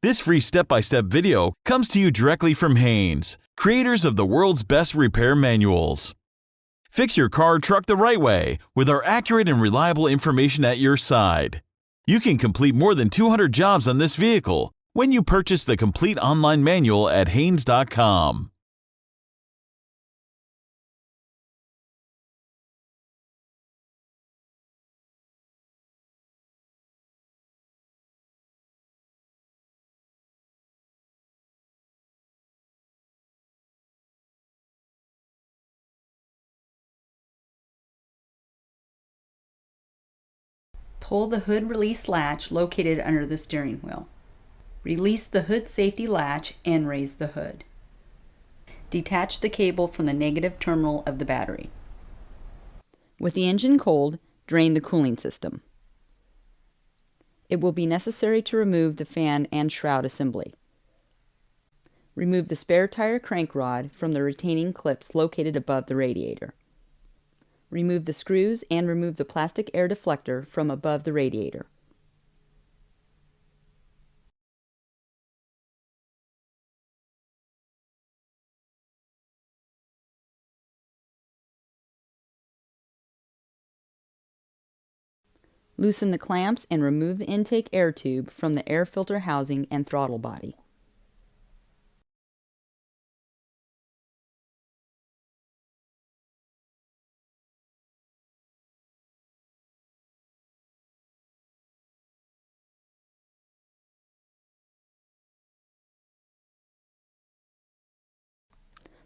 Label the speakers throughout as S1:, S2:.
S1: This free step-by-step video comes to you directly from Haynes, creators of the world's best repair manuals. Fix your car or truck the right way with our accurate and reliable information at your side. You can complete more than 200 jobs on this vehicle when you purchase the complete online manual at Haynes.com.
S2: Pull the hood release latch located under the steering wheel. Release the hood safety latch and raise the hood. Detach the cable from the negative terminal of the battery. With the engine cold, drain the cooling system. It will be necessary to remove the fan and shroud assembly. Remove the spare tire crank rod from the retaining clips located above the radiator. Remove the screws and remove the plastic air deflector from above the radiator. Loosen the clamps and remove the intake air tube from the air filter housing and throttle body.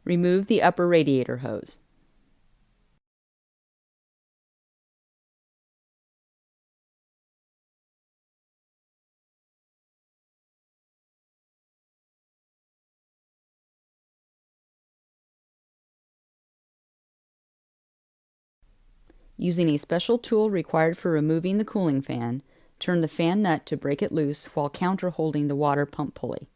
S2: Remove the upper radiator hose. Using a special tool required for removing the cooling fan, turn the fan nut to break it loose while counter-holding the water pump pulley.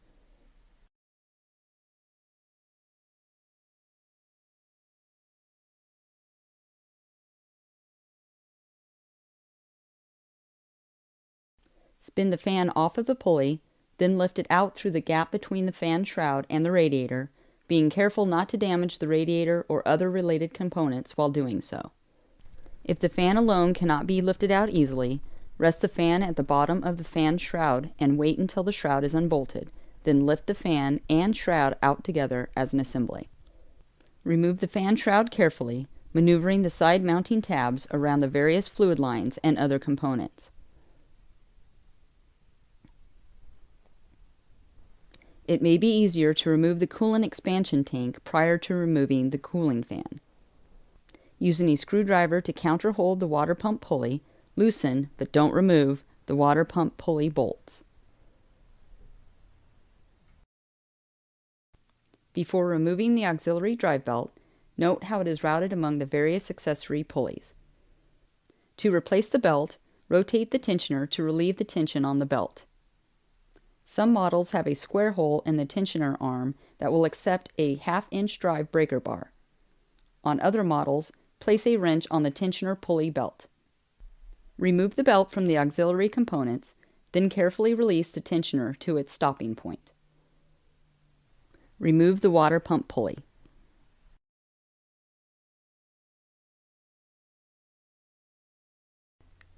S2: Spin the fan off of the pulley, then lift it out through the gap between the fan shroud and the radiator, being careful not to damage the radiator or other related components while doing so. If the fan alone cannot be lifted out easily, rest the fan at the bottom of the fan shroud and wait until the shroud is unbolted, then lift the fan and shroud out together as an assembly. Remove the fan shroud carefully, maneuvering the side mounting tabs around the various fluid lines and other components. It may be easier to remove the coolant expansion tank prior to removing the cooling fan. Using a screwdriver to counter-hold the water pump pulley, loosen, but don't remove, the water pump pulley bolts. Before removing the auxiliary drive belt, note how it is routed among the various accessory pulleys. To replace the belt, rotate the tensioner to relieve the tension on the belt. Some models have a square hole in the tensioner arm that will accept a half-inch drive breaker bar. On other models, place a wrench on the tensioner pulley belt. Remove the belt from the auxiliary components, then carefully release the tensioner to its stopping point. Remove the water pump pulley.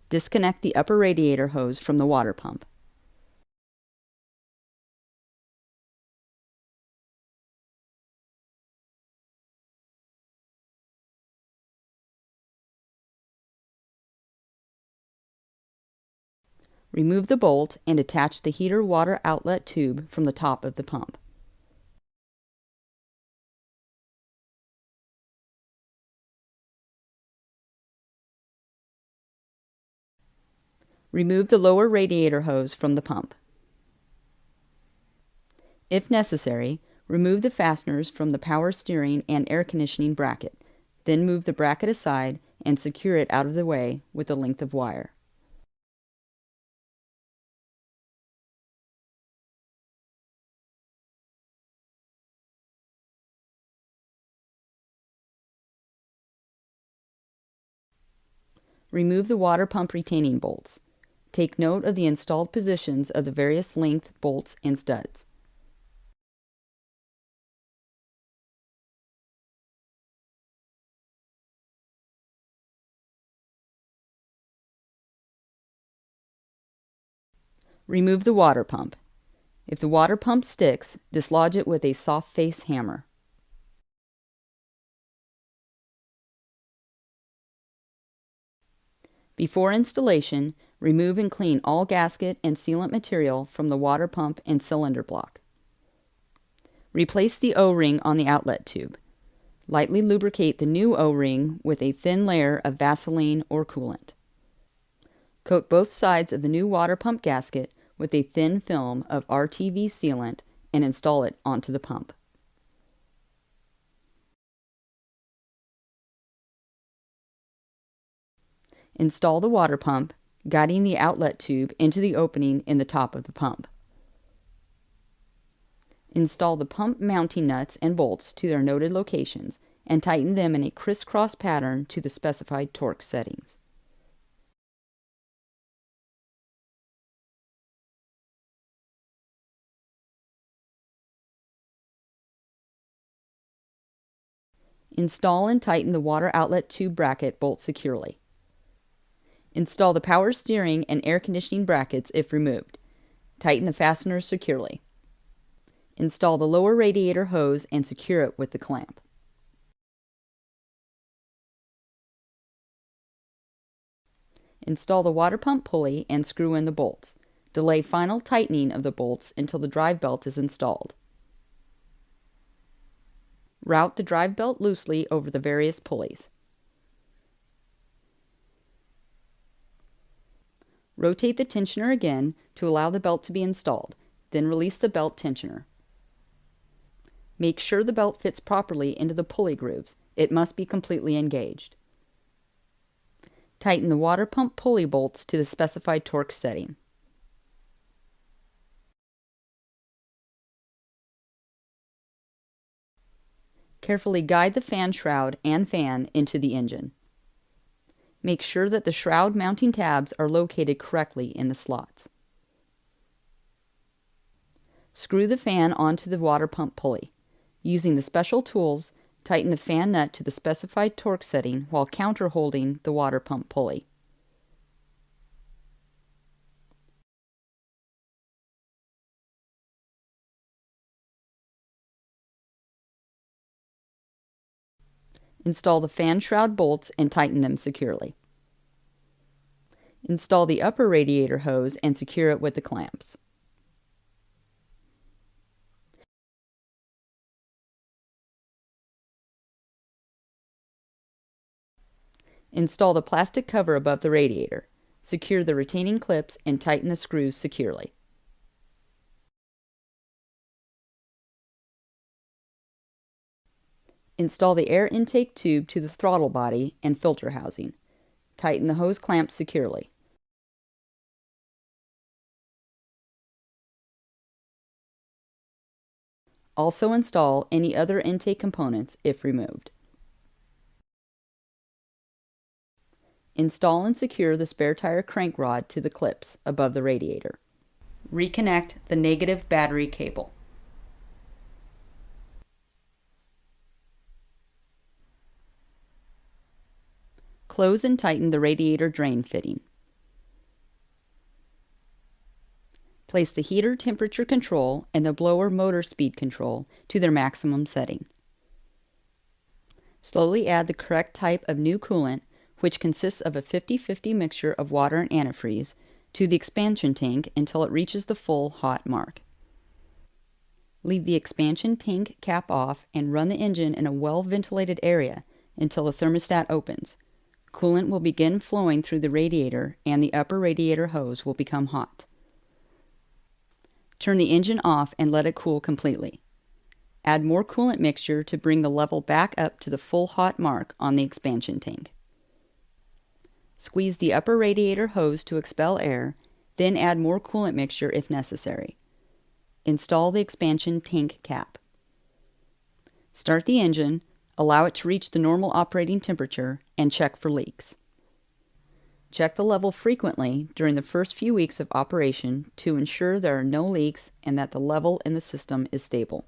S2: Disconnect the upper radiator hose from the water pump. Remove the bolt and attach the heater water outlet tube from the top of the pump. Remove the lower radiator hose from the pump. If necessary, remove the fasteners from the power steering and air conditioning bracket, then move the bracket aside and secure it out of the way with a length of wire. Remove the water pump retaining bolts. Take note of the installed positions of the various length bolts and studs. Remove the water pump. If the water pump sticks, dislodge it with a soft face hammer. Before installation, remove and clean all gasket and sealant material from the water pump and cylinder block. Replace the O-ring on the outlet tube. Lightly lubricate the new O-ring with a thin layer of Vaseline or coolant. Coat both sides of the new water pump gasket with a thin film of RTV sealant and install it onto the pump. Install the water pump, guiding the outlet tube into the opening in the top of the pump. Install the pump mounting nuts and bolts to their noted locations and tighten them in a crisscross pattern to the specified torque settings. Install and tighten the water outlet tube bracket bolt securely. Install the power steering and air conditioning brackets if removed. Tighten the fasteners securely. Install the lower radiator hose and secure it with the clamp. Install the water pump pulley and screw in the bolts. Delay final tightening of the bolts until the drive belt is installed. Route the drive belt loosely over the various pulleys. Rotate the tensioner again to allow the belt to be installed, then release the belt tensioner. Make sure the belt fits properly into the pulley grooves. It must be completely engaged. Tighten the water pump pulley bolts to the specified torque setting. Carefully guide the fan shroud and fan into the engine. Make sure that the shroud mounting tabs are located correctly in the slots. Screw the fan onto the water pump pulley. Using the special tools, tighten the fan nut to the specified torque setting while counter-holding the water pump pulley. Install the fan shroud bolts and tighten them securely. Install the upper radiator hose and secure it with the clamps. Install the plastic cover above the radiator. Secure the retaining clips and tighten the screws securely. Install the air intake tube to the throttle body and filter housing. Tighten the hose clamps securely. Also install any other intake components if removed. Install and secure the spare tire crank rod to the clips above the radiator. Reconnect the negative battery cable. Close and tighten the radiator drain fitting. Place the heater temperature control and the blower motor speed control to their maximum setting. Slowly add the correct type of new coolant, which consists of a 50-50 mixture of water and antifreeze, to the expansion tank until it reaches the full hot mark. Leave the expansion tank cap off and run the engine in a well-ventilated area until the thermostat opens. Coolant will begin flowing through the radiator and the upper radiator hose will become hot. Turn the engine off and let it cool completely. Add more coolant mixture to bring the level back up to the full hot mark on the expansion tank. Squeeze the upper radiator hose to expel air, then add more coolant mixture if necessary. Install the expansion tank cap. Start the engine, allow it to reach the normal operating temperature, and check for leaks. Check the level frequently during the first few weeks of operation to ensure there are no leaks and that the level in the system is stable.